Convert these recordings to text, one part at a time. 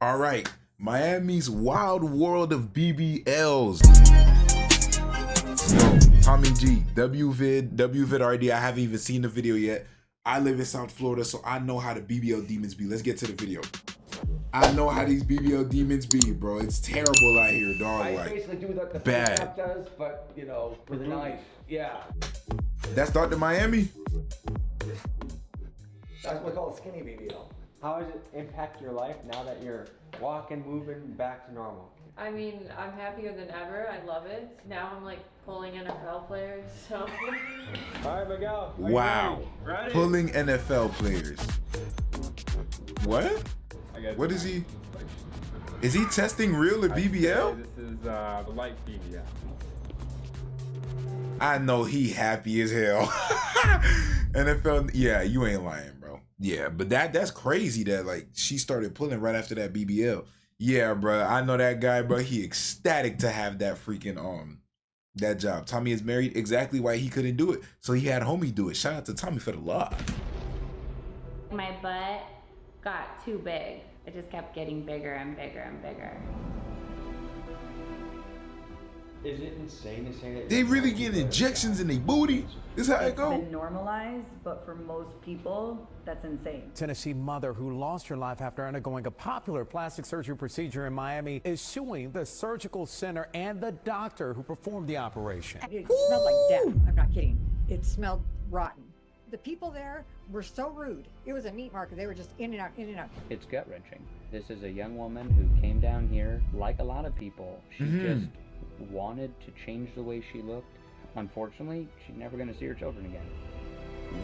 All right, Miami's wild world of BBLs. Yo, Tommy G, WVid RD. I haven't even seen the video yet. I live in South Florida, so I know how the BBL demons be. Let's get to the video. I know how these BBL demons be, bro. It's terrible out here, dog. I like, basically do what the bad does, but you know, with a knife. Yeah. That's Dr. Miami. That's what we call a skinny BBL. How does it impact your life now that you're walking, moving, back to normal? I mean, I'm happier than ever. I love it. Now I'm like pulling NFL players, so. All right, Miguel. Wow. Ready? Pulling NFL players. What? What is he? Is he testing real at BBL? This is the light BBL. I know he happy as hell. NFL, yeah, you ain't lying, bro. Yeah, but that's crazy that like she started pulling right after that BBL. Yeah, bro, I know that guy, bro. He ecstatic to have that freaking that job. Tommy is married, exactly why he couldn't do it, so he had homie do it. Shout out to Tommy for the love. My butt got too big. It just kept getting bigger and bigger and bigger. Is it insane to say that They really get injections in their booty? This how it It's go? been normalized, but for most people, that's insane. Tennessee mother who lost her life after undergoing a popular plastic surgery procedure in Miami is suing the surgical center and the doctor who performed the operation. It smelled like death. I'm not kidding. It smelled rotten. The people there were so rude. It was a meat market. They were just in and out, in and out. It's gut-wrenching. This is a young woman who came down here, like a lot of people. She just wanted to change the way she looked. Unfortunately, she's never going to see her children again.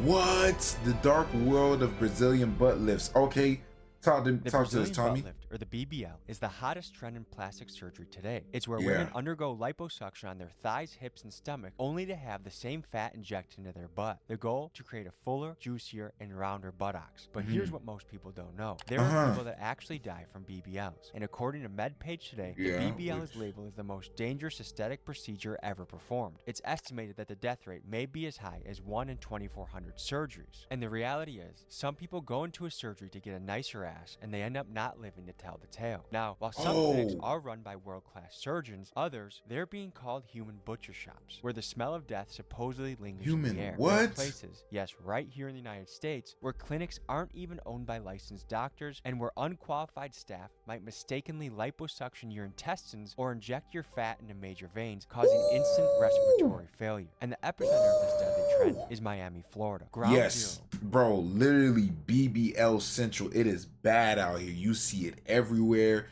What? The dark world of Brazilian butt lifts. Okay, talk to us, Tommy. Butt lift, or the BBL, is the hottest trend in plastic surgery today. It's where women undergo liposuction on their thighs, hips, and stomach, only to have the same fat injected into their butt. The goal? To create a fuller, juicier, and rounder buttocks. But here's what most people don't know. There are people that actually die from BBLs. And according to MedPage Today, the BBL is labeled as the most dangerous aesthetic procedure ever performed. It's estimated that the death rate may be as high as 1 in 2,400 surgeries. And the reality is, some people go into a surgery to get a nicer ass, and they end up not living to tell the tale. Now, while some clinics are run by world-class surgeons, others, they're being called human butcher shops, where the smell of death supposedly lingers in the air. There are places, yes, right here in the United States, where clinics aren't even owned by licensed doctors, and where unqualified staff might mistakenly liposuction your intestines or inject your fat into major veins, causing instant respiratory failure. And the epicenter of this deadly trend is Miami, Florida. Ground zero. Bro, literally BBL Central. It is bad out here. You see it everywhere.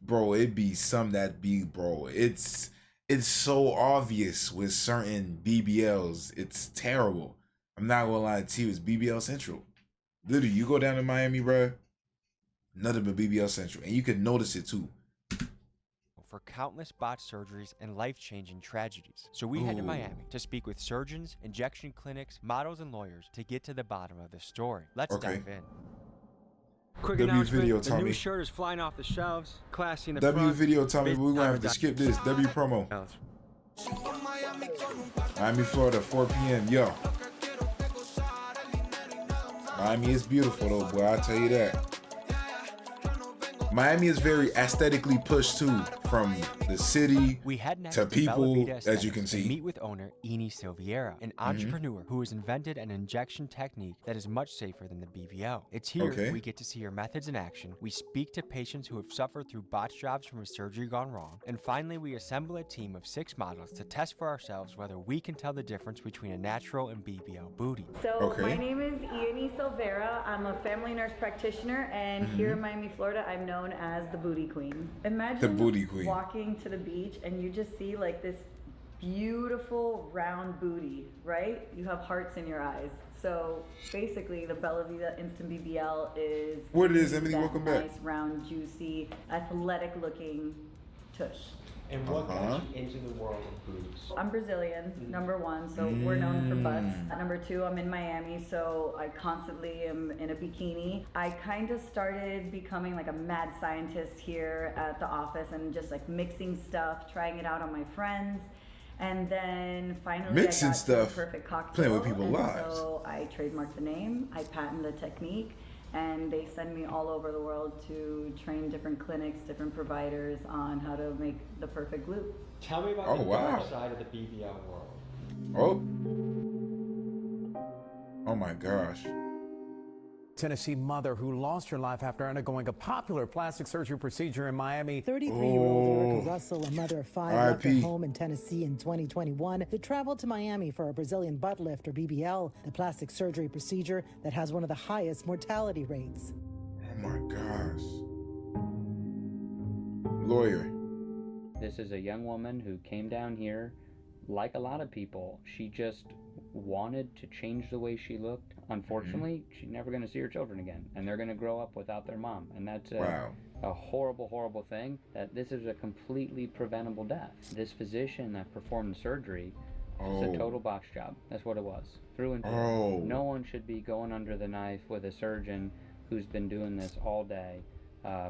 Bro, it be some that be, bro. It's so obvious with certain BBLs. It's terrible. I'm not gonna lie to you. It's BBL Central. Literally, you go down to Miami, bro. Nothing but BBL Central, and you can notice it too. For countless botched surgeries and life-changing tragedies. So we head to Miami to speak with surgeons, injection clinics, models, and lawyers to get to the bottom of the story. Let's dive in. Quick announcement, the new shirt is flying off the shelves. Classy in the front. Video, Tommy. We're gonna have to skip this. W promo. Miami, Florida, 4 p.m. Yo. Miami is beautiful though, boy. I'll tell you that. Miami is very aesthetically pushed too, from the city to people, as you can see. Meet with owner Eni Silveira, an entrepreneur who has invented an injection technique that is much safer than the BBL. It's here we get to see her methods in action. We speak to patients who have suffered through botched jobs from a surgery gone wrong, and finally we assemble a team of 6 models to test for ourselves whether we can tell the difference between a natural and BBL booty. So my name is Eni Silveira. I'm a family nurse practitioner, and here in Miami, Florida, I'm known as the Booty Queen. Imagine the Booty Queen walking to the beach and you just see like this beautiful round booty, right? You have hearts in your eyes. So basically the Bella Vita Instant BBL is what it is, Emily, welcome back. Nice, round, juicy, athletic looking tush. And what got you into the world of booties? I'm Brazilian, number 1, so we're known for butts. Number 2, I'm in Miami, so I constantly am in a bikini. I kind of started becoming like a mad scientist here at the office and just like mixing stuff, trying it out on my friends. And then finally mixing I got stuff, the perfect cocktail. playing with people's lives. So I trademarked the name, I patented the technique, and they send me all over the world to train different clinics, different providers on how to make the perfect glute. Tell me about the dark side of the BBL world. Oh my gosh. Tennessee mother who lost her life after undergoing a popular plastic surgery procedure in Miami. 33-year-old Erica Russell, a mother of 5, left her home in Tennessee in 2021 to travel to Miami for a Brazilian butt lift, or BBL, the plastic surgery procedure that has one of the highest mortality rates. Oh my gosh. Lawyer. This is a young woman who came down here, like a lot of people. She just wanted to change the way she looked. Unfortunately, she's never going to see her children again, and they're going to grow up without their mom. And that's a horrible, horrible thing. That this is a completely preventable death. This physician that performed the surgery was a total box job. That's what it was, through and through. No one should be going under the knife with a surgeon who's been doing this all day.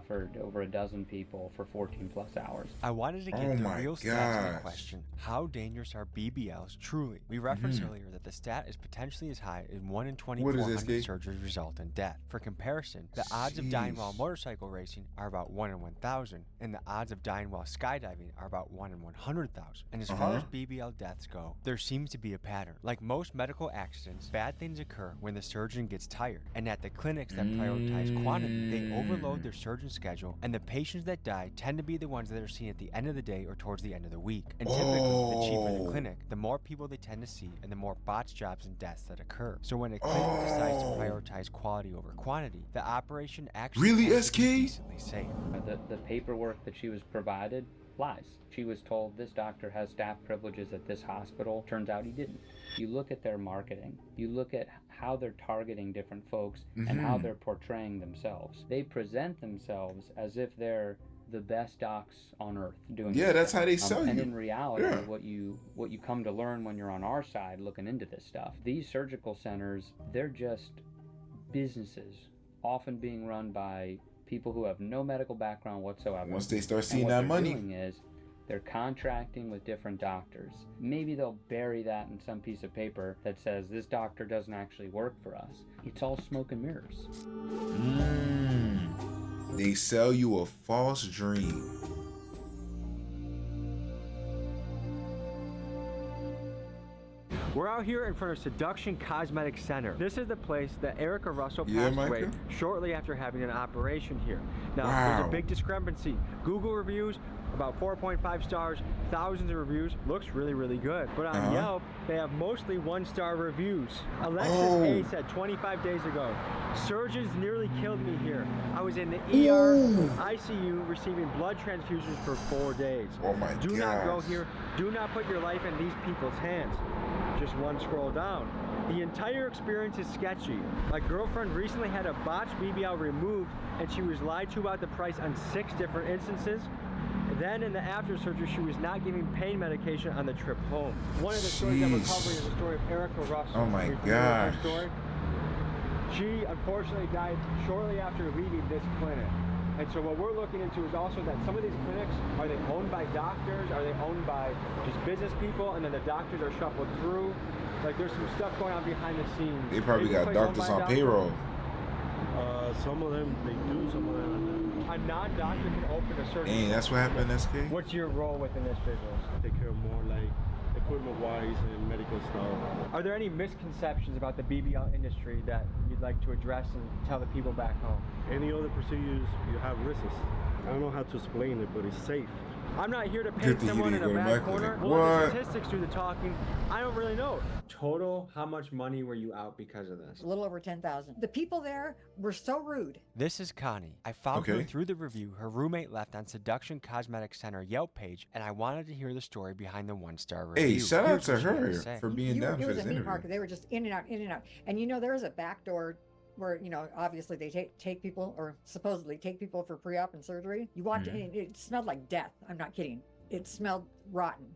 For over a dozen people for 14 plus hours. I wanted to get the real stats on the question, how dangerous are BBLs truly? We referenced earlier that the stat is potentially as high as 1 in 2,400 surgeries result in death. For comparison, the odds of dying while motorcycle racing are about 1 in 1,000, and the odds of dying while skydiving are about 1 in 100,000. And as far as BBL deaths go, there seems to be a pattern. Like most medical accidents, bad things occur when the surgeon gets tired, and at the clinics that prioritize quantity, they overload their surgeon schedule, and the patients that die tend to be the ones that are seen at the end of the day or towards the end of the week. And typically, the cheaper the clinic, the more people they tend to see, and the more botched jobs and deaths that occur. So when a clinic decides to prioritize quality over quantity, the operation actually is decently safe. The paperwork that she was provided lies. She was told this doctor has staff privileges at this hospital. Turns out he didn't. You look at their marketing. You look at how they're targeting different folks and how they're portraying themselves. They present themselves as if they're the best docs on earth doing this that's stuff. how they sell you. And in reality, what you come to learn when you're on our side looking into this stuff, these surgical centers, they're just businesses, often being run by people who have no medical background whatsoever. Once they start seeing that money, doing is they're contracting with different doctors. Maybe they'll bury that in some piece of paper that says this doctor doesn't actually work for us. It's all smoke and mirrors. They sell you a false dream. We're out here in front of Seduction Cosmetic Center. This is the place that Erica Russell passed away shortly after having an operation here. Now, there's a big discrepancy. Google reviews, about 4.5 stars, thousands of reviews, looks really, really good. But on Yelp, they have mostly 1-star reviews. Alexis A said 25 days ago, surgeons nearly killed me here. I was in the ER, ICU, receiving blood transfusions for 4 days. Do not go here. Do not put your life in these people's hands. Just one scroll down. The entire experience is sketchy. My girlfriend recently had a botched BBL removed, and she was lied to about the price on 6 different instances. Then in the after surgery, she was not giving pain medication on the trip home. One of the stories I'm recovering is the story of Erica Russell. Oh my gosh. She unfortunately died shortly after leaving this clinic. And so what we're looking into is also that some of these clinics, are they owned by doctors? Are they owned by just business people? And then the doctors are shuffled through? Like there's some stuff going on behind the scenes. They probably got doctors on payroll. Some of them, they do, some of them. A non-doctor can open a surgery. Dang, that's what happened in SK? What's your role within this business? Take care of more like equipment-wise and medical stuff. Are there any misconceptions about the BBL industry that you'd like to address and tell the people back home? Any other procedures, you have risks. I don't know how to explain it, but it's safe. I'm not here to paint someone in a bad corner. Well, the statistics do the talking. I don't really know. Total, how much money were you out because of this? A little over 10,000. The people there were so rude. This is Connie. I found her through the review her roommate left on Seduction Cosmetic Center Yelp page, and I wanted to hear the story behind the 1-star review. Hey, shout out to her for being down for this interview. It was a meat market. They were just in and out, in and out. And you know, there was a back door where, you know, obviously they take people, or supposedly take people for pre-op and surgery. You walked in, it smelled like death. I'm not kidding. It smelled rotten.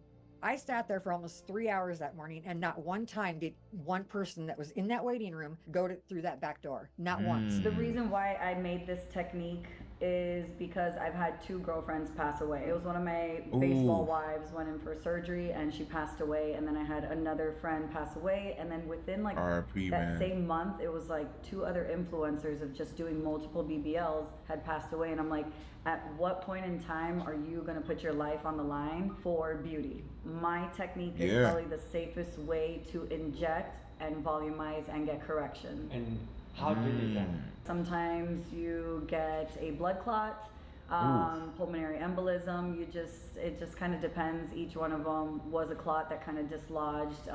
I sat there for almost 3 hours that morning, and not one time did one person that was in that waiting room go through that back door. Not once. The reason why I made this technique is because I've had 2 girlfriends pass away. It was one of my baseball wives went in for surgery and she passed away, and then I had another friend pass away, and then within like RIP, that same month, it was like 2 other influencers of just doing multiple BBLs had passed away, and I'm like, at what point in time are you gonna put your life on the line for beauty? My technique is probably the safest way to inject and volumize and get correction. And how do you get? Sometimes you get a blood clot, pulmonary embolism. It just kind of depends. Each one of them was a clot that kind of dislodged.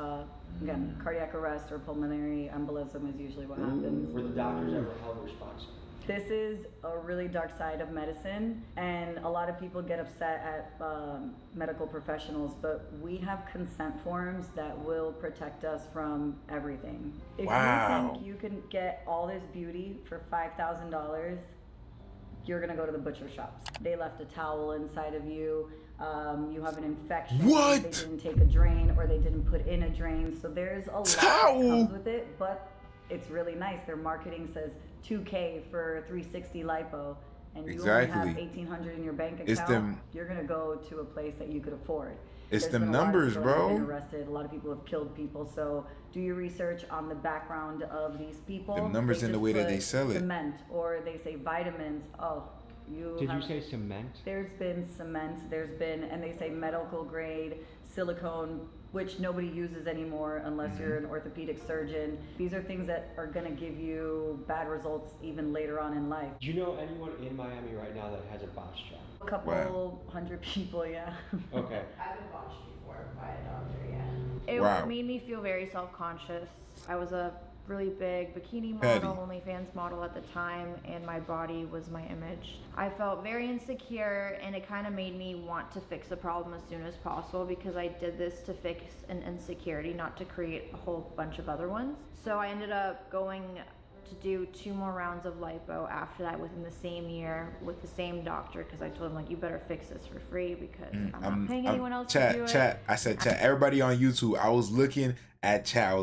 Again, cardiac arrest or pulmonary embolism is usually what happens. Were the doctors ever held responsible? This is a really dark side of medicine, and a lot of people get upset at medical professionals, but we have consent forms that will protect us from everything. If you think you can get all this beauty for $5,000, you're gonna go to the butcher shops. They left a towel inside of you. You have an infection. What? They didn't take a drain, or they didn't put in a drain. So there's a lot that comes with it, but it's really nice. Their marketing says $2K for 360 lipo, and you only have $1,800 in your bank account. You're gonna go to a place that you could afford. It's them numbers, bro. Been arrested. A lot of people have killed people. So do your research on the background of these people. The numbers in the way that they sell it. Cement, or they say vitamins. Oh, Did you say cement? There's been cement. And they say medical grade silicone, which nobody uses anymore unless you're an orthopedic surgeon. These are things that are gonna give you bad results even later on in life. Do you know anyone in Miami right now that has a botch job? A couple hundred people, yeah. Okay. I've been botched before by a doctor, yeah. It made me feel very self-conscious. I was a really big bikini model, OnlyFans model at the time, and my body was my image. I felt very insecure, and it kind of made me want to fix the problem as soon as possible, because I did this to fix an insecurity, not to create a whole bunch of other ones. So I ended up going to do 2 more rounds of lipo after that within the same year with the same doctor, because I told him, like, you better fix this for free, because I'm not paying anyone else to do it. Chat. I said chat. Everybody on YouTube, I was looking at chat.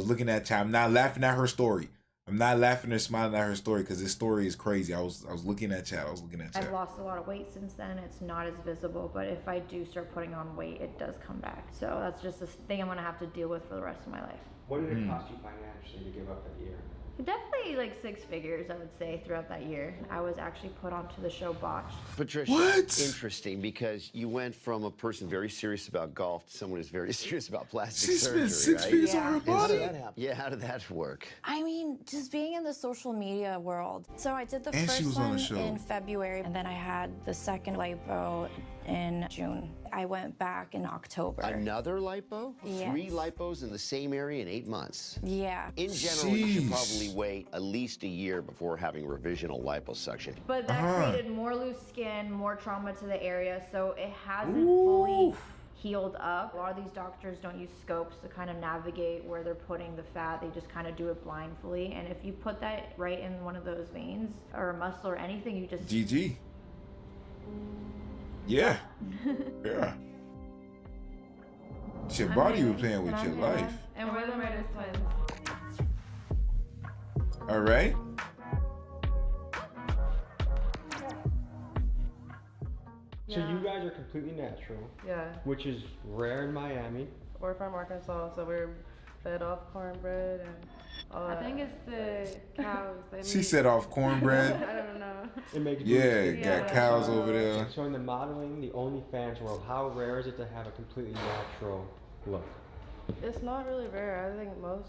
I'm not laughing at her story. I'm not laughing or smiling at her story, because this story is crazy. I was looking at chat. I've lost a lot of weight since then. It's not as visible, but if I do start putting on weight, it does come back. So that's just a thing I'm gonna have to deal with for the rest of my life. What did it cost you financially to give up that year? Definitely like 6 figures, I would say, throughout that year. I was actually put onto the show Botched. Patricia, interesting, because you went from a person very serious about golf to someone who's very serious about plastic surgery, spent 6 figures on her body? How did that happen? Yeah, how did that work? I mean, just being in the social media world. So I did the And she first was on one the show. in February, and then I had the second lipo in June. I went back in October. Another lipo? Yes. 3 lipos in the same area in 8 months? Yeah. In general, you should probably wait at least a year before having revisional liposuction. But that created more loose skin, more trauma to the area, so it hasn't fully healed up. A lot of these doctors don't use scopes to kind of navigate where they're putting the fat. They just kind of do it blindly, and if you put that right in one of those veins or a muscle or anything, you just GG. Yeah. Yeah. Your body was playing with your life. And we're the Meredith twins. All right. So you guys are completely natural. Yeah. Which is rare in Miami. We're from Arkansas, so we're fed off cornbread and all that. I think it's the cows. She said off cornbread. I don't know. It makes got cows over there. So in the modeling, the OnlyFans world, how rare is it to have a completely natural look? It's not really rare. I think most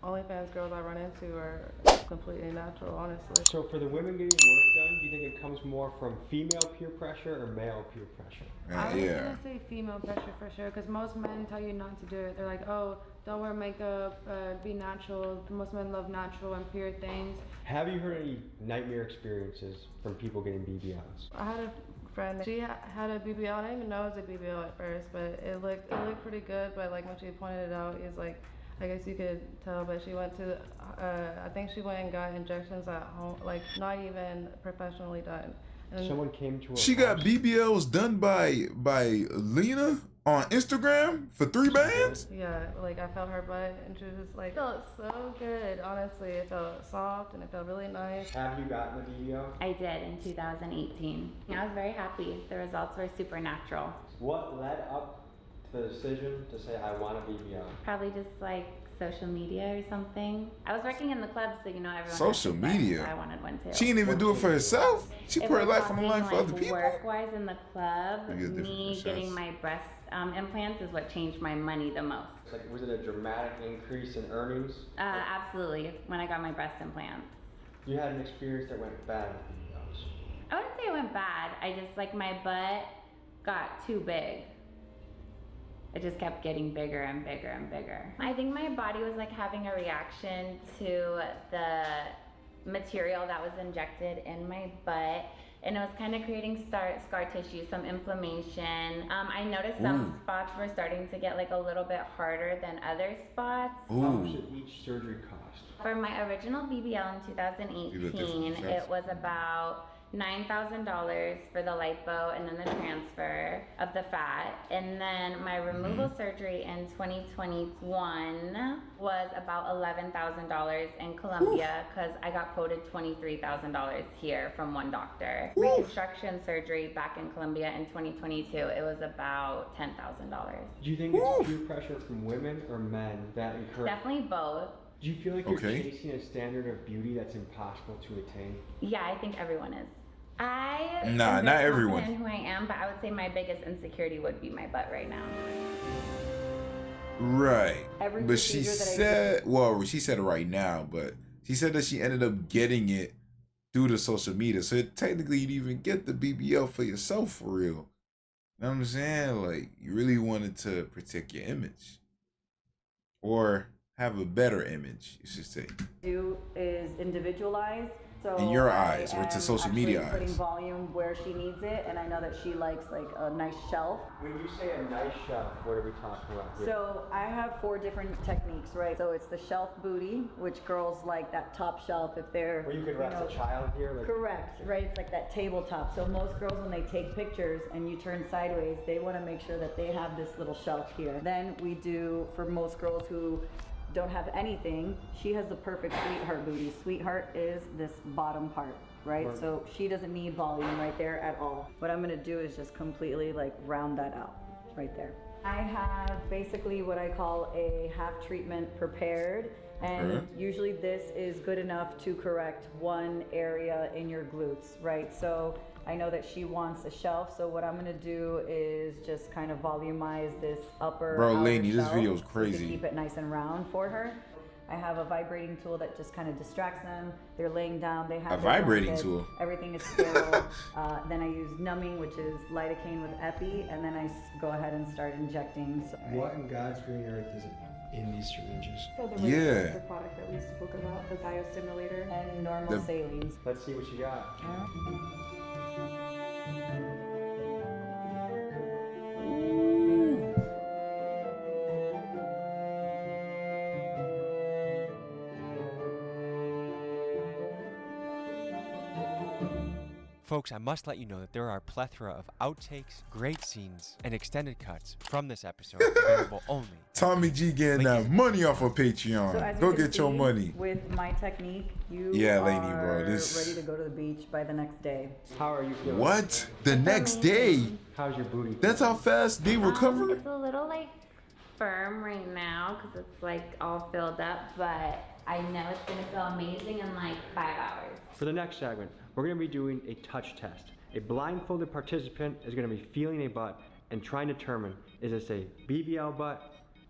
OnlyFans girls I run into are completely natural, honestly. So for the women getting work done, do you think it comes more from female peer pressure or male peer pressure? I was gonna say female pressure for sure, because most men tell you not to do it. They're like, oh, don't wear makeup, be natural. Most men love natural and pure things. Have you heard any nightmare experiences from people getting BBLs? I had a friend, she had a BBL. I didn't even know it was a BBL at first, but it looked pretty good. But like when she pointed it out, it's like, I guess you could tell, but she went to, I think she went and got injections at home, like not even professionally done. And She got BBLs done by Lena? on Instagram for 3 bands? Yeah, like I felt her butt and she was just like, felt so good. Honestly, it felt soft and it felt really nice. Have you gotten the BBL? I did in 2018. I was very happy. The results were super natural. What led up to the decision to say I want a BBL? Probably just like social media or something. I was working in the club, so everyone. Social media. So I wanted one too. She didn't even do it for herself. She put her life on the line for other people. Work-wise in the club, me getting my breast implants is what changed my money the most. Like, was it a dramatic increase in earnings? Absolutely. When I got my breast implants. You had an experience that went bad with BBLs. I wouldn't say it went bad. I just my butt got too big. It just kept getting bigger and bigger and bigger. I think my body was having a reaction to the material that was injected in my butt, and it was kind of creating scar tissue, some inflammation. I noticed some spots were starting to get a little bit harder than other spots. How much did each surgery cost? For my original BBL in 2018, it was about $9,000 for the lipo and then the transfer of the fat. And then my removal surgery in 2021 was about $11,000 in Colombia because I got quoted $23,000 here from one doctor. Reconstruction surgery back in Colombia in 2022, it was about $10,000. Do you think it's peer pressure from women or men that encourage? Definitely both. Do you feel like you're chasing a standard of beauty that's impossible to attain? Yeah, I think everyone is. Not everyone. Who I am, but I would say my biggest insecurity would be my butt right now. Right. But she said, she said it right now, but she said that she ended up getting it through the social media. So technically you'd even get the BBL for yourself for real. You know what I'm saying? You really wanted to protect your image. Or have a better image, you should say. Do is individualize. So in your eyes, or to social media eyes. Putting volume where she needs it, and I know that she likes a nice shelf. When you say a nice shelf, what are we talking about here? So I have 4 different techniques, right? So it's the shelf booty, which girls like that top shelf if they're. Where you could rest a child here. Correct, right? It's like that tabletop. So most girls, when they take pictures and you turn sideways, they want to make sure that they have this little shelf here. Then we do for most girls who don't have anything, she has the perfect sweetheart booty. Sweetheart is this bottom part, right? So she doesn't need volume right there at all. What I'm gonna do is just completely round that out right there. I have basically what I call a half treatment prepared, and usually this is good enough to correct one area in your glutes, right? So I know that she wants a shelf, so what I'm gonna do is just kind of volumize this upper. Bro, Lainey, this video is crazy. To keep it nice and round for her. I have a vibrating tool that just kind of distracts them. They're laying down. They have a vibrating tool. Everything is sterile. Then I use numbing, which is lidocaine with epi, and then I go ahead and start injecting. So, what in God's green earth is in these syringes? So the product that we spoke about, the biostimulator and normal salines. Let's see what you got. Folks, I must let you know that there are a plethora of outtakes, great scenes, and extended cuts from this episode available only. Tommy G getting that money off of Patreon. So go get your money. With my technique, you Lainey, are bro, ready to go to the beach by the next day. How are you feeling? What? The next day? How's your booty? That's how fast they recover? It's a little firm right now because it's all filled up, but I know it's gonna feel amazing in 5 hours. For the next segment, we're going to be doing a touch test. A blindfolded participant is going to be feeling a butt and trying to determine, is this a BBL butt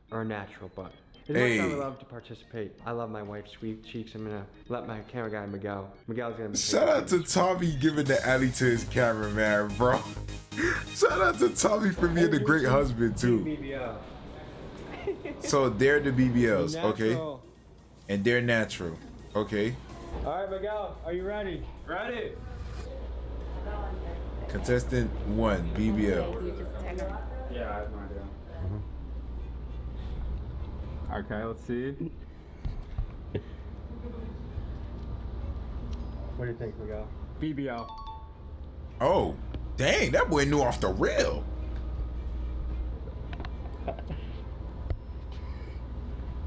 or a natural butt? As much as I would love to participate, I love my wife's sweet cheeks. I'm going to let my camera guy, Miguel's going to be... Shout out to Tommy giving the alley to his cameraman, bro. Shout out to Tommy for being a great husband, too. BBL. So they're the BBLs, okay? And they're natural, okay? All right, Miguel, are you ready? Ready. Contestant 1, BBL. Yeah, I have no idea. Okay, let's see. What do you think, Miguel? BBL. Oh, dang, that boy knew off the rail.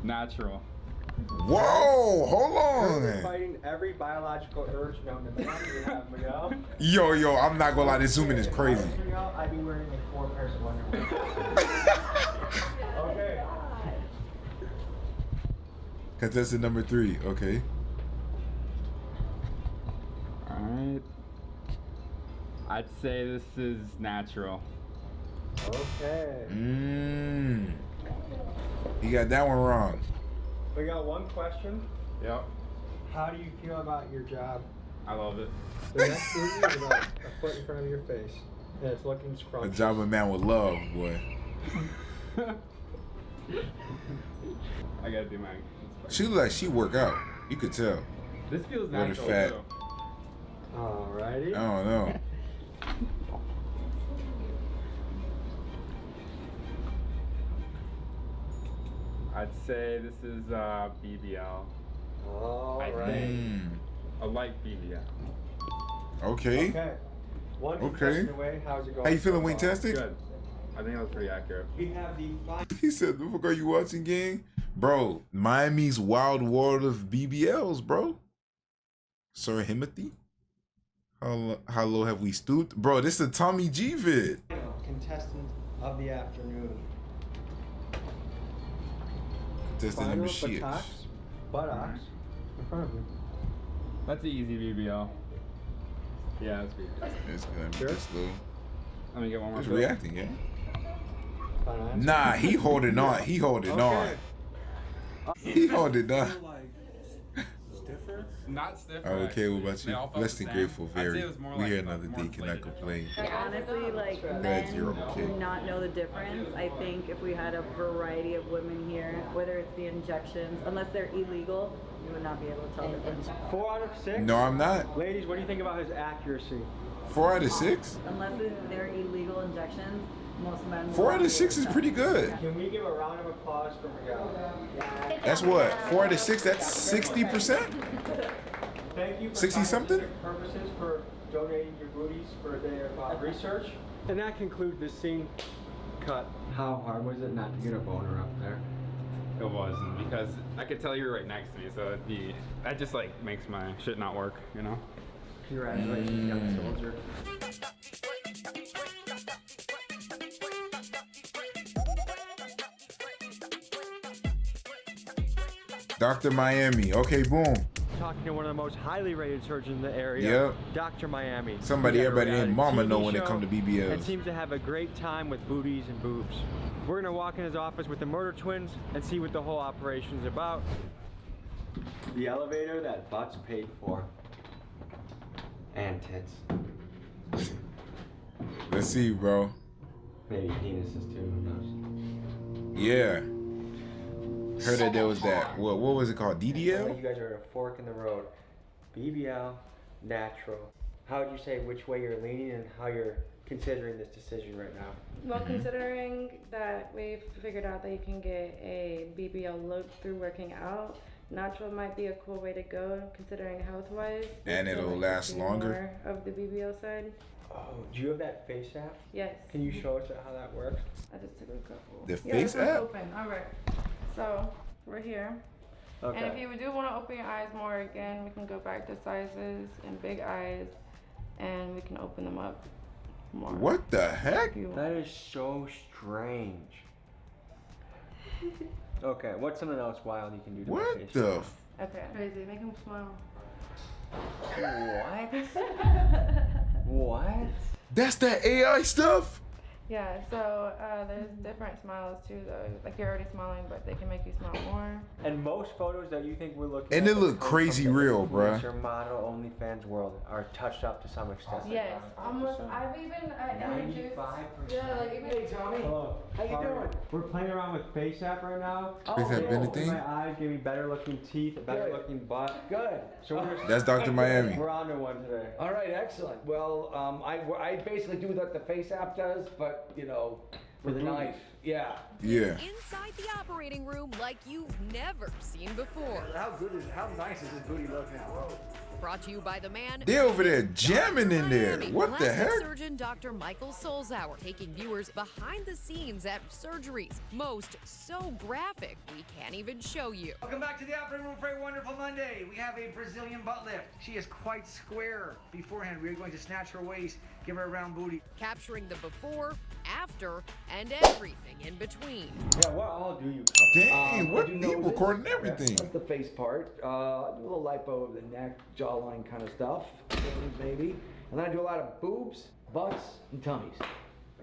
Natural. Whoa, hold on. Fighting every biological urge known to man. We have Miguel. Yo, I'm not gonna lie, this zooming is crazy. Miguel, I'd be wearing like 4 pairs of underwear. Okay. Contestant number 3, okay. Alright. I'd say this is natural. Okay. You got that one wrong. We got one question. Yep. How do you feel about your job? I love it. The next movie is about a foot in front of your face, and it's looking A scrumptious. job a man would love, boy. I gotta do mine. She look like she work out. You could tell. This feels With her natural fat. too. Alrighty. I don't know. I'd say this is BBL. Alright. A light BBL. Okay. Okay. One Okay. contestant away. How's it going? How you feeling, so Wayne far? Tastic? Good. I think that was pretty accurate. We have the He said, "The fuck are you watching, gang?" Bro, Miami's wild world of BBLs, bro. Sir Himothy? How low have we stooped? Bro, this is a Tommy G vid. contestant of the afternoon. Contestant number 6. Buttocks in front of you. That's an easy BBL. Yeah, that's BBL. It's gonna be this low. Let me get one more. It's fill. reacting, yeah. Final answer? Nah, he holding on. He holding on. He holding on. Not stiff. Okay, what about They you? all felt Blessed the and same. grateful, I'd say very. it was more We like here a another more day, cannot inflated. complain. Honestly, like Glad men you're do okay. not know the difference. I think if we had a variety of women here, whether it's the injections, unless they're illegal, you would not be able to tell the difference. 4 out of 6. No, I'm not. Ladies, what do you think about his accuracy? 4 out of 6? Unless they're illegal injections, most men. 4 out of 6 is pretty good. Can we give a round of applause for Miguel? That's what? 4 out of 6? That's 60%? Thank you for 60 something? scientific purposes for donating your booties for their research. And that concludes the scene cut. How hard was it not to get a boner up there? It wasn't, because I could tell you were right next to me, so that just like makes my shit not work, you know? Congratulations, young soldier. Dr. Miami. Okay, boom. Talking to one of the most highly rated surgeons in the area, Yep. Dr. Miami. Somebody He had a everybody named reality Mama TV know when it show come to BBLs. And seems to have a great time with booties and boobs. We're gonna walk in his office with the murder twins and see what the whole operation's about. The elevator that butts paid for. And tits. Let's see, bro. Maybe penises too, who knows? Yeah. Heard that there was that. What was it called? DDL? You guys are at a fork in the road. BBL, natural. How would you say which way you're leaning and how you're considering this decision right now? Well, considering that we've figured out that you can get a BBL look through working out, natural might be a cool way to go considering health-wise. And it'll last longer. More of the BBL side. Oh, do you have that face app? Yes. Can you show us how that works? I just took a couple. The Yeah, face this one's app? open. All right. So we're here. Okay. And if you do want to open your eyes more again, we can go back to sizes and big eyes, and we can open them up more. What the heck? That is so strange. Okay, what's something else wild you can do to my What face? the? Okay. Crazy. Make him smile. What? What? That's that AI stuff? Yeah, so there's different smiles too, though. Like you're already smiling, but they can make you smile more. And most photos that you think we're looking And at it look that come crazy from the real, bruh. influencer model OnlyFans world are touched up to some extent. Yes, almost. I've even introduced. 95%. Yeah, like even. Hey, Tommy. Hello. How you doing? We're playing around with Face App right now. Face App, They been a open thing? My eyes give me better looking teeth, a better Good. looking butt. Good. So That's Dr. Miami. we're on to one today. All right, excellent. Well, I basically do what the Face app does, but you know, with a knife. Yeah. Yeah. Inside the operating room like you've never seen before. How nice does this booty look now? Brought to you by the man. They over there jamming in there. What the heck? Surgeon Dr. Michael Solzauer taking viewers behind the scenes at surgeries. Most so graphic we can't even show you. Welcome back to the operating room for a wonderful Monday. We have a Brazilian butt lift. She is quite square. Beforehand, we are going to snatch her waist, give her a round booty. Capturing the before, after, and everything in between. Yeah, what all do you cover? Dang, what you recording everything? That's the face part. Do a little lipo of the neck, jawline kind of stuff, maybe. And then I do a lot of boobs, butts, and tummies.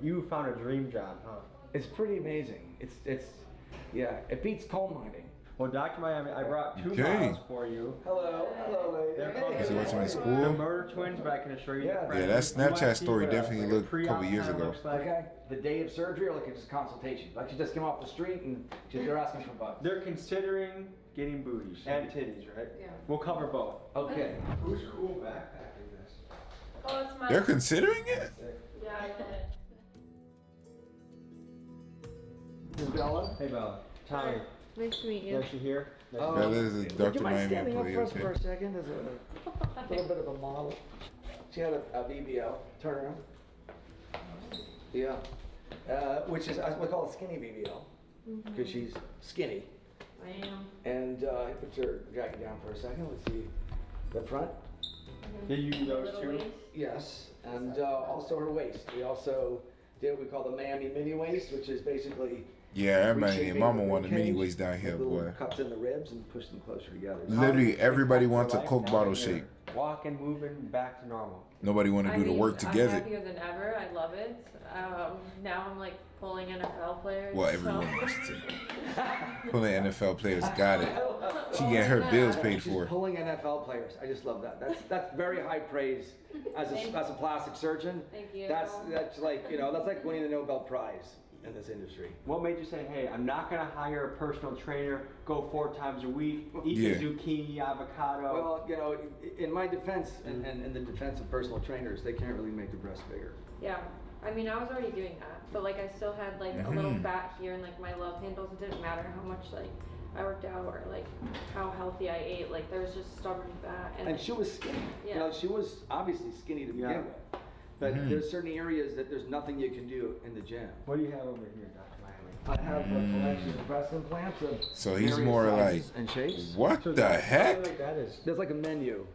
You found a dream job, huh? It's pretty amazing. Yeah, it beats coal mining. Well, Dr. Miami, I brought two Okay. models for you. Hello, lady. They're called Is it what's in the school? Murder Twins, but I can assure you. Yeah. Yeah, that Snapchat story definitely looked a couple years ago. Okay. The day of surgery, or like it's just consultation? Like she just came off the street and they're asking for butts. They're considering getting booties and titties, right? Yeah. We'll cover both. Okay. Who's cool backpack is this? Oh, it's my. They're considering it? Yeah, I did it. This is Bella. Hey, Bella. Tommy. Nice to meet you. Is she here? That is a Dr. Would you mind Miami standing up employee, for us okay. for a second? As a little bit of a model. She had a BBL. Turn around. Yeah. Which is, we call it skinny BBL. Because she's skinny. I am. And put your jacket down for a second. Let's see the front. Did you do those two? Yes. And also her waist. We also did what we call the Miami mini waist, which is basically Yeah, everybody, reshaping mama the wanted rib mini cage waist down here, with little boy. cups in the ribs and push them closer together. Literally, everybody wants a Coke bottle shape. Walking, moving, back to normal. Nobody want to do the work together. I'm happier than ever. I love it. Now I'm like pulling NFL players. Well, everyone wants to. Pulling NFL players got it. She getting her bills paid She's for. pulling NFL players. I just love that. That's very high praise as a plastic surgeon. Thank you. That's like that's like winning the Nobel Prize in this industry. What made you say, hey, I'm not going to hire a personal trainer, go 4 times a week, eat Yeah. the zucchini, avocado? Well, in my defense and in the defense of personal trainers, they can't really make the breast bigger. Yeah. I mean, I was already doing that, but like I still had like a little fat here and like my love handles. It didn't matter how much like I worked out or like how healthy I ate. Like there was just stubborn fat. And she was skinny. Yeah. She was obviously skinny to begin with. But there's certain areas that there's nothing you can do in the gym. What do you have over here, Dr. Miami? I have a collection of breast implants of So he's various more like, sizes and shapes. what the heck? There's like a menu,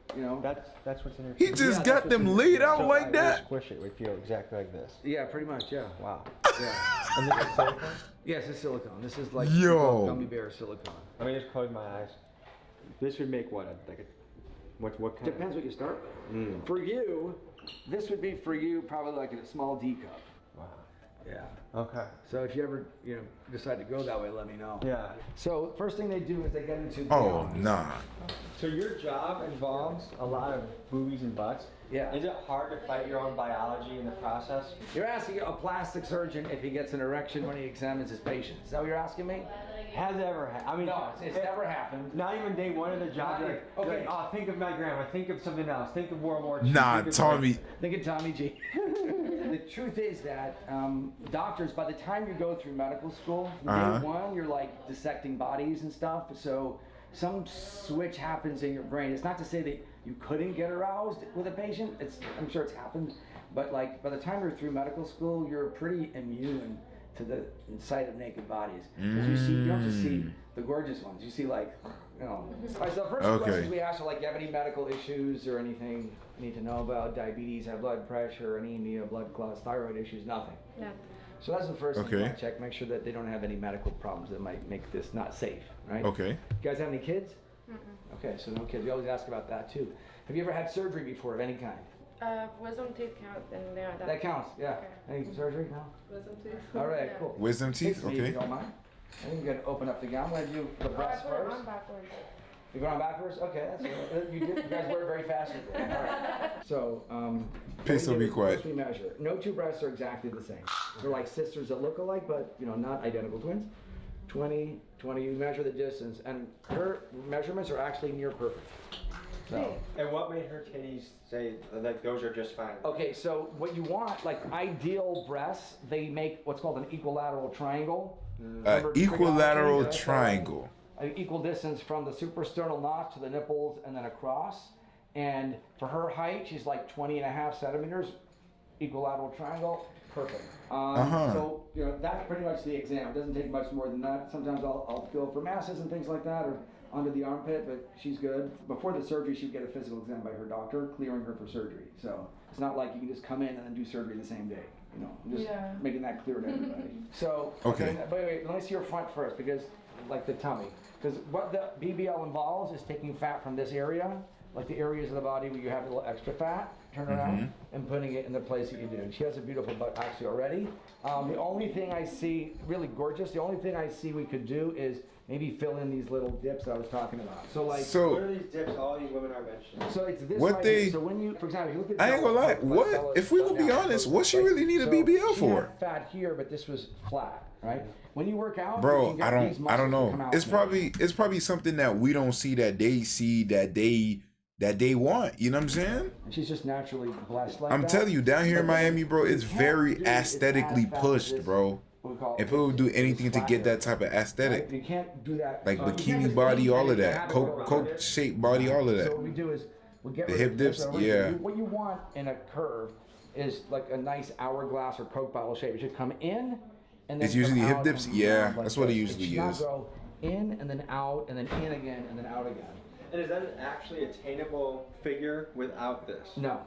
That's what's in here. He just got them laid out like that? Squish it, we feel exactly like this. Yeah, pretty much, yeah. Wow. Yeah. And this is silicone? Yes, it's silicone. This is like Yo. gummy bear silicone. Let me just close my eyes. This would make what? What kind? Depends what you start with. For you, this would be for you probably like in a small D cup. Wow. Yeah. Okay. So if you ever decide to go that way, let me know. Yeah. So first thing they do is they get into the Oh, nah. So your job involves a lot of boobies and butts. Yeah. Is it hard to fight your own biology in the process? You're asking a plastic surgeon if he gets an erection when he examines his patient. Is that what you're asking me? Has it ever happened? I mean, No, it's never happened. Not even day one of the job. Not Like, yet. Okay. like, oh, think of my grandma. Think of something else. Think of World War II. Nah, think of Tommy. Think of Tommy G. The truth is that doctors, by the time you go through medical school, day one, you're like dissecting bodies and stuff. So some switch happens in your brain. It's not to say that you couldn't get aroused with a patient. I'm sure it's happened. But like by the time you're through medical school, you're pretty immune to the sight of naked bodies. Because you don't just see the gorgeous ones. You see like, All right, so the first questions we ask are like, do you have any medical issues or anything you need to know about? Diabetes, high blood pressure, anemia, blood clots, thyroid issues, nothing. No. So that's the first thing you want to check. Make sure that they don't have any medical problems that might make this not safe, right? Okay. You guys have any kids? Okay, so no kids. We always ask about that too. Have you ever had surgery before of any kind? Wisdom teeth count, then yeah. That counts, yeah. Okay. Any surgery? No? Wisdom teeth. All right, cool. Wisdom teeth? Fix me if Okay. you don't mind. I think you can open up the gown. I'm going to do the breast I put it first. on backwards. You're going on backwards? Okay, that's right. You guys work very fast with it. All right. So, Pistol, be quiet. we measure. No two breasts are exactly the same. They're like sisters that look alike, but not identical twins. 20, you measure the distance, and her measurements are actually near perfect. So. And what made her titties say like those are just fine? Okay, so what you want, like ideal breasts, they make what's called an equilateral triangle. Equilateral triangle. Equal distance from the suprasternal notch to the nipples and then across. And for her height, she's like 20.5 centimeters, equilateral triangle, perfect. So, you know, that's pretty much the exam. It doesn't take much more than that. Sometimes I'll feel for masses and things like that, or under the armpit, but she's good. Before the surgery, she'd get a physical exam by her doctor, clearing her for surgery. So it's not like you can just come in and then do surgery the same day. You know, I'm just making that clear to everybody. So, okay. Wait, let me see your front first, because, like the tummy. Because what the BBL involves is taking fat from this area, like the areas of the body where you have a little extra fat, turn around, and putting it in the place that you do. And she has a beautiful butt actually already. The only thing I see, really gorgeous, the only thing I see we could do is maybe fill in these little dips that I was talking about. So like, what are these dips all you women are mentioning? So it's this what right they, here. So when you, for example, you look at I ain't gonna lie, what, if we gonna be honest, what she really need a BBL she for? had fat here, but this was flat, right? When you work out, bro, you can get I don't know. come out It's probably something that we don't see that they see that they want. You know what I'm saying? She's just naturally blessed like I'm that. telling you, down here in Miami, bro, it's very aesthetically pushed, bro. And people do anything to get that type of aesthetic. Right? You can't do that. Like bikini body, all of that. Coke shaped body, all of that. So what we do is we get the rid hip of dips, yeah. What you want in a curve is like a nice hourglass or Coke bottle shape. It should come in and then it's usually come hip out dips, and yeah. like That's what it this. usually It should not is. go in and then out and then in again and then out again. And is that an actually attainable figure without this? No.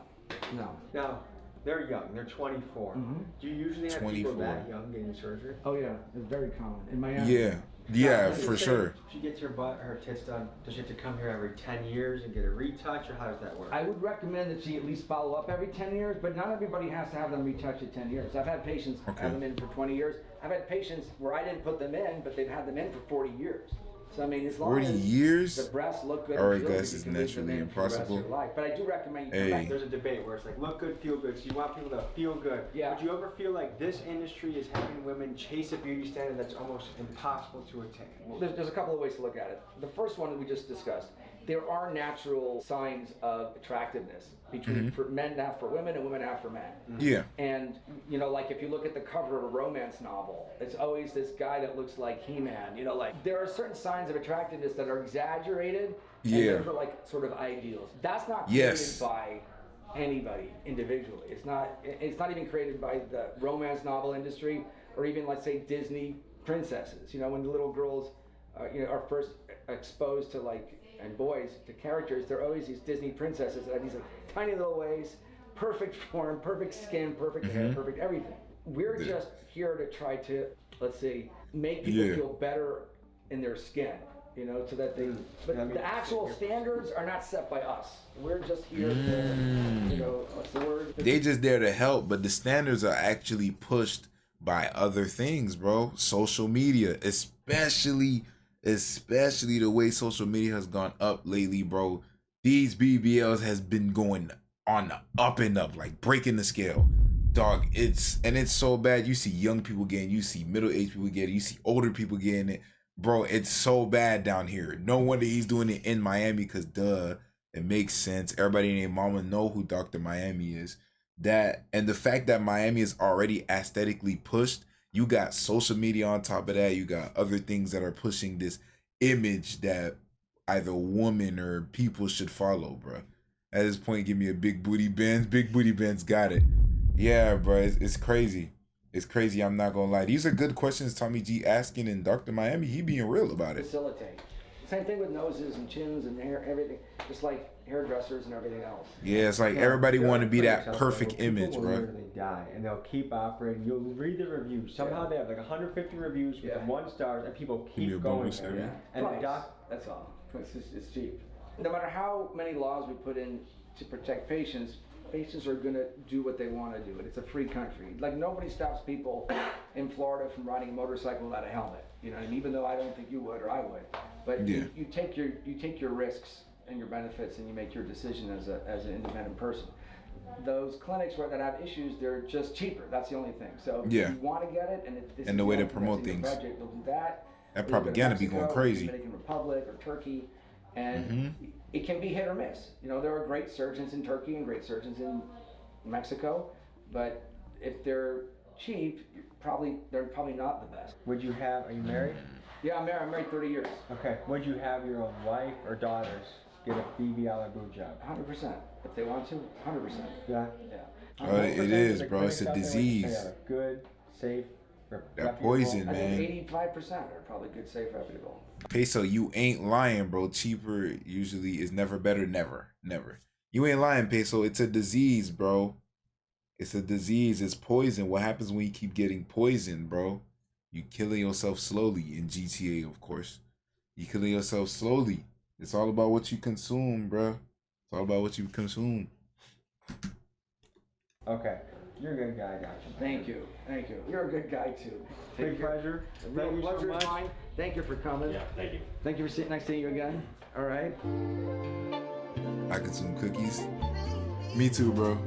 Now, they're young. They're 24. Do you usually have people that young getting surgery? Oh yeah, it's very common in Miami. Yeah, for sure. She gets her tits done. Does she have to come here every 10 years and get a retouch, or how does that work? I would recommend that she at least follow up every 10 years, but not everybody has to have them retouched at 10 years. I've had patients have them in for 20 years. I've had patients where I didn't put them in, but they've had them in for 40 years. So I mean, as long 40 as years? the breasts look good, Alright, and feel guys, good, it's you can leave them naturally in for the rest of impossible. your life. But I do recommend you come back. There's a debate where it's like look good, feel good. So you want people to feel good. Yeah. Would you ever feel like this industry is having women chase a beauty standard that's almost impossible to attain? Well, there's a couple of ways to look at it. The first one we just discussed. There are natural signs of attractiveness between for men to have for women and women to have for men. Yeah. And you know, like if you look at the cover of a romance novel, it's always this guy that looks like He-Man. You know, like there are certain signs of attractiveness that are exaggerated. And those are like sort of ideals. That's not created by anybody individually. It's not even created by the romance novel industry or even, let's say, Disney princesses. You know, when the little girls are first exposed to and boys to characters, they're always these Disney princesses that have these tiny little ways, perfect form, perfect skin, perfect hair, perfect everything. We're just here to try to, let's say, make people feel better in their skin, you know, so that they, but the actual standards are not set by us. We're just here to, you know, what's the word? They just there to help, but the standards are actually pushed by other things, bro. Social media, especially the way social media has gone up lately, bro. These BBLs has been going on the up and up, like breaking the scale. Dog, it's so bad. You see young people getting, you see middle-aged people getting, you see older people getting it. Bro, it's so bad down here. No wonder he's doing it in Miami, because duh, it makes sense. Everybody and their mama know who Dr. Miami is. That, and the fact that Miami is already aesthetically pushed, you got social media on top of that. You got other things that are pushing this image that either women or people should follow, bro. At this point, give me a big booty Benz. Big booty Benz got it. Yeah, bro, it's crazy. It's crazy, I'm not gonna lie. These are good questions Tommy G asking, and Dr. Miami, he being real about it. Facilitate. Same thing with noses and chins and hair, everything. Just like hairdressers and everything else. Yeah, it's like everybody want to be that perfect image, People bro. will literally die, and they'll keep operating. You'll read the reviews. Somehow they have like 150 reviews with 1 star, and people keep going there. And price, that's all. It's cheap. No matter how many laws we put in to protect patients are going to do what they want to do. It's a free country. Like, nobody stops people in Florida from riding a motorcycle without a helmet. You know, and even though I don't think you would or I would, but you take your risks and your benefits, and you make your decision as an independent person. Those clinics that have issues, they're just cheaper. That's the only thing. So if you want to get it, and the way to promote things, budget, they'll do that. That propaganda be going crazy. Dominican Republic or Turkey, and it can be hit or miss. You know, there are great surgeons in Turkey and great surgeons in Mexico, but if they're cheap, they're probably not the best. Are you married? Yeah, I'm married 30 years. Okay. Would you have your own wife or daughters get a BBL or boob job? 100%. If they want to, 100%. Yeah. Oh, it is, bro. It's a disease. Good, safe, that poison, I man. think 85% are probably good, safe, reputable. Peso, you ain't lying, bro. Cheaper usually is never better. Never. You ain't lying, Peso. It's a disease, bro. It's a disease. It's poison. What happens when you keep getting poisoned, bro? You killing yourself slowly in GTA, of course. You killing yourself slowly. It's all about what you consume, bro. It's all about what you consume. Okay. You're a good guy, gotcha. Thank you. You're a good guy, too. Big pleasure. Thank you so much. Mine. Thank you for coming. Yeah, thank you. Thank you for sitting next to you again. All right. I consume cookies. Me too, bro.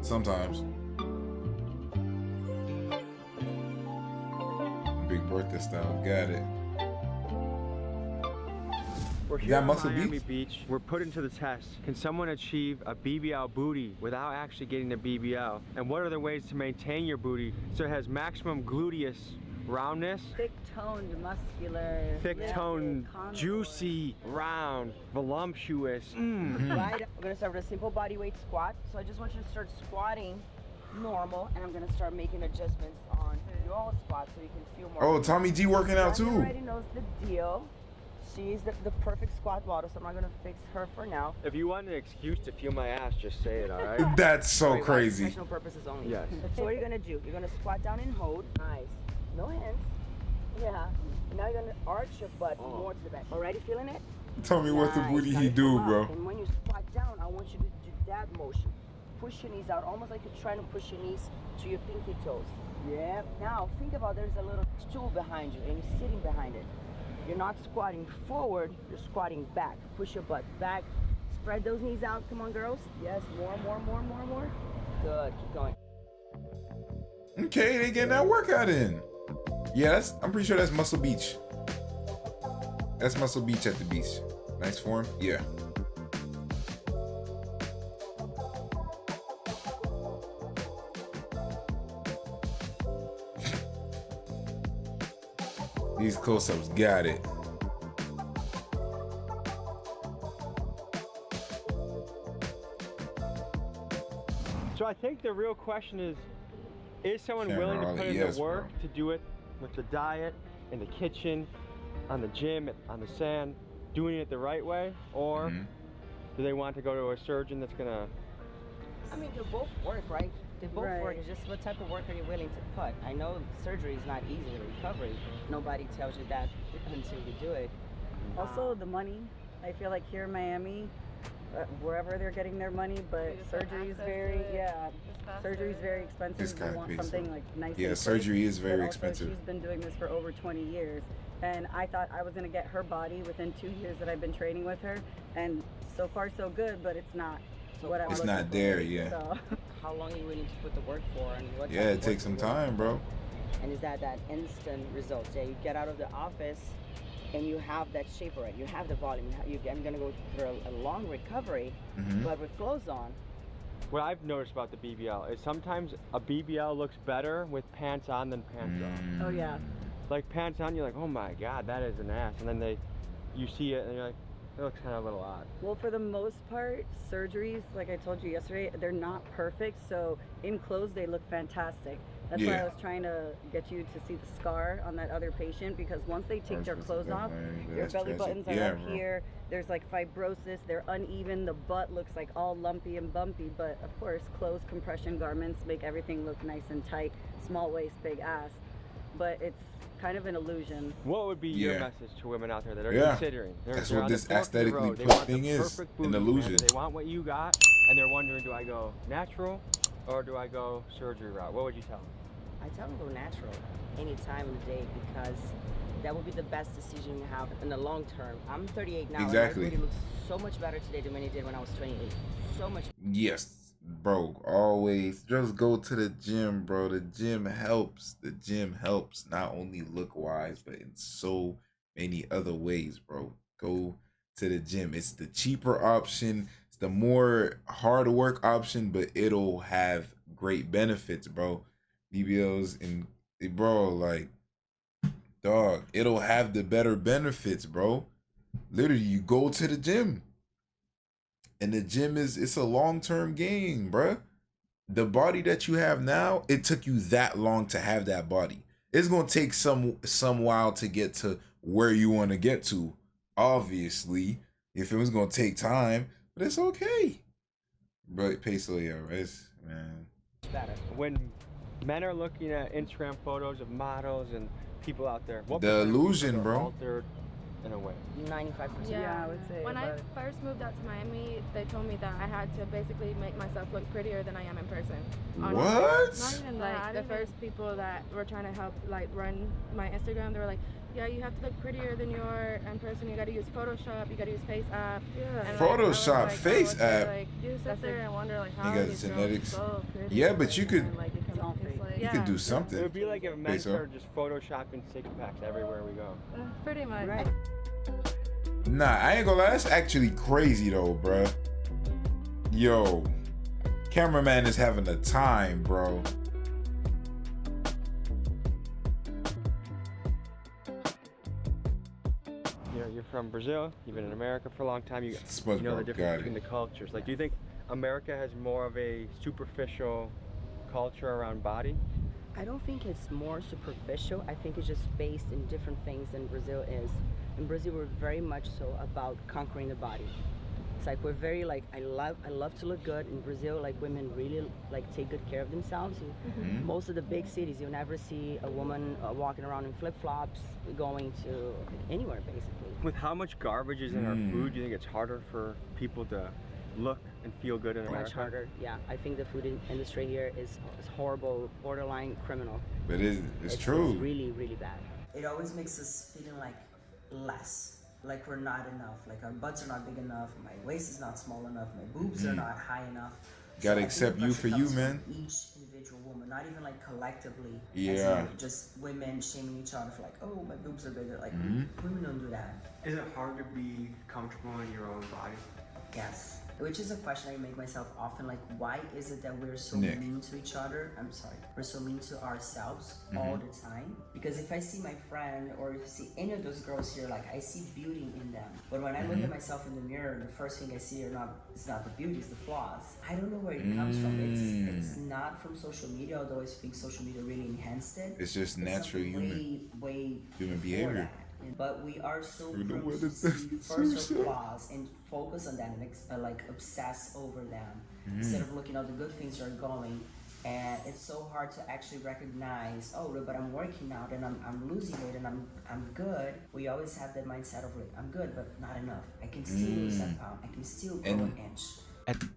Sometimes. Big birthday style. Got it. We're here at Miami Beach. We're put into the test. Can someone achieve a BBL booty without actually getting a BBL? And what are the ways to maintain your booty so it has maximum gluteus roundness? Thick-toned, muscular. Thick-toned, juicy, round, voluptuous. Right? I'm gonna start with a simple body weight squat. So I just want you to start squatting normal, and I'm gonna start making adjustments on your squat so you can feel more. Oh, Tommy G working out too. Already knows the deal. She's the perfect squat model, so I'm not gonna fix her for now. If you want an excuse to feel my ass, just say it, all right? That's so crazy. Professional purposes only. Yes. So what are you gonna do? You're gonna squat down and hold. Nice. No hands. Yeah. Now you're gonna arch your butt more to the back. Already feeling it? Tell me what the booty he do, bro. And when you squat down, I want you to do that motion. Push your knees out, almost like you're trying to push your knees to your pinky toes. Yeah. Now think about there's a little stool behind you, and you're sitting behind it. You're not squatting forward, you're squatting back. Push your butt back. Spread those knees out. Come on, girls. Yes, more. Good, keep going. Okay, they getting that workout in. Yeah, I'm pretty sure that's Muscle Beach. That's Muscle Beach at the beach. Nice form? Yeah. These close-ups got it. So I think the real question is someone willing to put in the work to do it with the diet, in the kitchen, on the gym, on the sand, doing it the right way? Or do they want to go to a surgeon that's gonna... I mean, they both work, right? They both work. It's just what type of work are you willing to put? I know surgery is not easy, the recovery. Nobody tells you that until you do it. Also, the money. I feel like here in Miami, wherever they're getting their money, but surgery is very, surgery is very expensive. You want something like nice. Yeah, surgery is very expensive. She's been doing this for over 20 years, and I thought I was gonna get her body within 2 years that I've been training with her, and so far so good, but it's not. What I'm it's not there, yeah. So. How long are you willing to put the work for, and what? Yeah, it takes some time, bro. And is that instant results? Yeah, you get out of the office, and you have that shape already. You have the volume. I'm gonna go through a long recovery, but with clothes on. What I've noticed about the BBL is sometimes a BBL looks better with pants on than pants off. Oh yeah. Like pants on, you're like, oh my god, that is an ass, and then you see it, and you're like, it looks kind of a little odd. Well, for the most part, surgeries, like I told you yesterday, they're not perfect. So in clothes, they look fantastic. That's why I was trying to get you to see the scar on that other patient, because once they take their clothes off, your belly buttons are up here. There's like fibrosis. They're uneven. The butt looks like all lumpy and bumpy. But of course, clothes, compression garments make everything look nice and tight. Small waist, big ass. But it's kind of an illusion. What would be your message to women out there that are considering? That's what this aesthetically put thing is, an illusion. They want what you got, and they're wondering, do I go natural or do I go surgery route? What would you tell them? I tell them go natural any time of the day, because that will be the best decision you have in the long term. I'm 38 now. Exactly. And my body looks so much better today than when it did when I was 28. So much. Yes. Bro, always just go to the gym, bro. The gym helps. The gym helps not only look wise, but in so many other ways, bro. Go to the gym. It's the cheaper option. It's the more hard work option, but it'll have great benefits, bro. BBLs and bro, like, dog, it'll have the better benefits, bro. Literally, you go to the gym. And the gym it's a long-term game, bruh. The body that you have now, it took you that long to have that body. It's gonna take some while to get to where you want to get to. Obviously, if it was gonna take time, but it's okay. But Peso, yeah, it's man. When men are looking at Instagram photos of models and people out there, what the illusion, bro. Altered in a way. 95%. Yeah, I would say. When I first moved out to Miami, they told me that I had to basically make myself look prettier than I am in person. Honestly. What? Not even like the first people that were trying to help like run my Instagram, they were like, yeah, you have to look prettier than you are in person. You got to use Photoshop. You got to use Face App. Yeah. And, Photoshop, like, Face App. Like, you sit there and wonder like how you got genetics. So yeah, but you could. You could do something. It would be like if men started just photoshopping six packs everywhere we go. Pretty much. Right. Nah, I ain't gonna lie. That's actually crazy though, bruh. Yo, cameraman is having a time, bro. You're from Brazil. You've been in America for a long time. You know the difference between the cultures. Like, do you think America has more of a superficial culture around body? I don't think it's more superficial. I think it's just based in different things than Brazil is. In Brazil, we're very much so about conquering the body. It's like we're very like I love to look good. In Brazil, like women really like take good care of themselves. Mm-hmm. Most of the big cities, you'll never see a woman walking around in flip-flops, going to like, anywhere basically. With how much garbage is in our food, do you think it's harder for people to look and feel good in America? Much harder, yeah. I think the food industry here is horrible, borderline criminal. But it's true. It's really, really bad. It always makes us feeling like less. Like we're not enough, like our butts are not big enough, my waist is not small enough, my boobs are not high enough. Gotta accept you for you, man. Each individual woman, not even like collectively. Yeah. Just women shaming each other for like, oh, my boobs are bigger. Like women don't do that. Is it hard to be comfortable in your own body? Yes. Which is a question I make myself often, like why is it that we're so mean to each other? I'm sorry, we're so mean to ourselves all the time? Because if I see my friend or if I see any of those girls here, like I see beauty in them. But when I look at myself in the mirror, the first thing I see it's not the beauty, it's the flaws. I don't know where it comes from. It's not from social media, although I think social media really enhanced it. It's just natural way human behavior. That. But we are so prone to see first our flaws and focus on them and like obsess over them instead of looking at the good things that are going. And it's so hard to actually recognize, oh, but I'm working out and I'm losing weight and I'm good. We always have that mindset of like, I'm good, but not enough. I can still lose that pound. I can still grow an inch.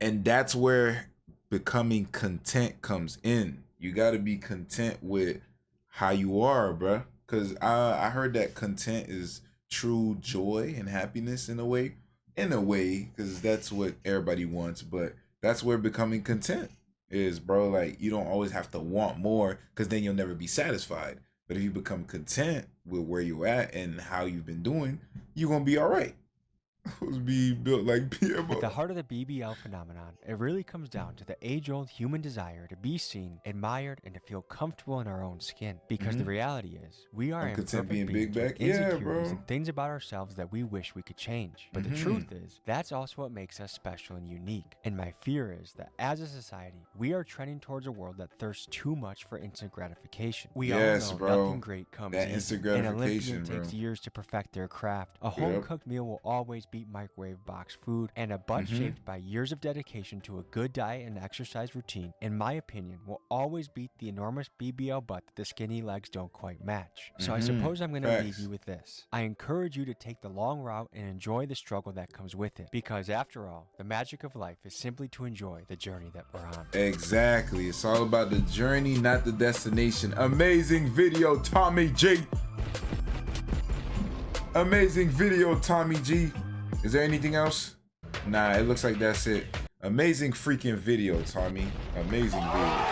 And that's where becoming content comes in. You got to be content with how you are, bruh. Because I heard that content is true joy and happiness in a way, because that's what everybody wants. But that's where becoming content is, bro. Like, you don't always have to want more, because then you'll never be satisfied. But if you become content with where you're at and how you've been doing, you're going to be all right. Be built like PMO. At the heart of the BBL phenomenon, it really comes down to the age-old human desire to be seen, admired, and to feel comfortable in our own skin. Because the reality is, we are imperfect beings with insecurities and things about ourselves that we wish we could change. But the truth is, that's also what makes us special and unique. And my fear is that as a society, we are trending towards a world that thirsts too much for instant gratification. We all know nothing great comes easy. An Olympian takes years to perfect their craft. A home-cooked meal will always beat microwave box food, and a butt shaped by years of dedication to a good diet and exercise routine, in my opinion, will always beat the enormous BBL butt that the skinny legs don't quite match. So I suppose I'm going to leave you with this. I encourage you to take the long route and enjoy the struggle that comes with it, because after all, the magic of life is simply to enjoy the journey that we're on. Exactly. It's all about the journey, not the destination. Amazing video, Tommy G. Amazing video, Tommy G. Is there anything else? Nah, it looks like that's it. Amazing freaking video, Tommy. Amazing video.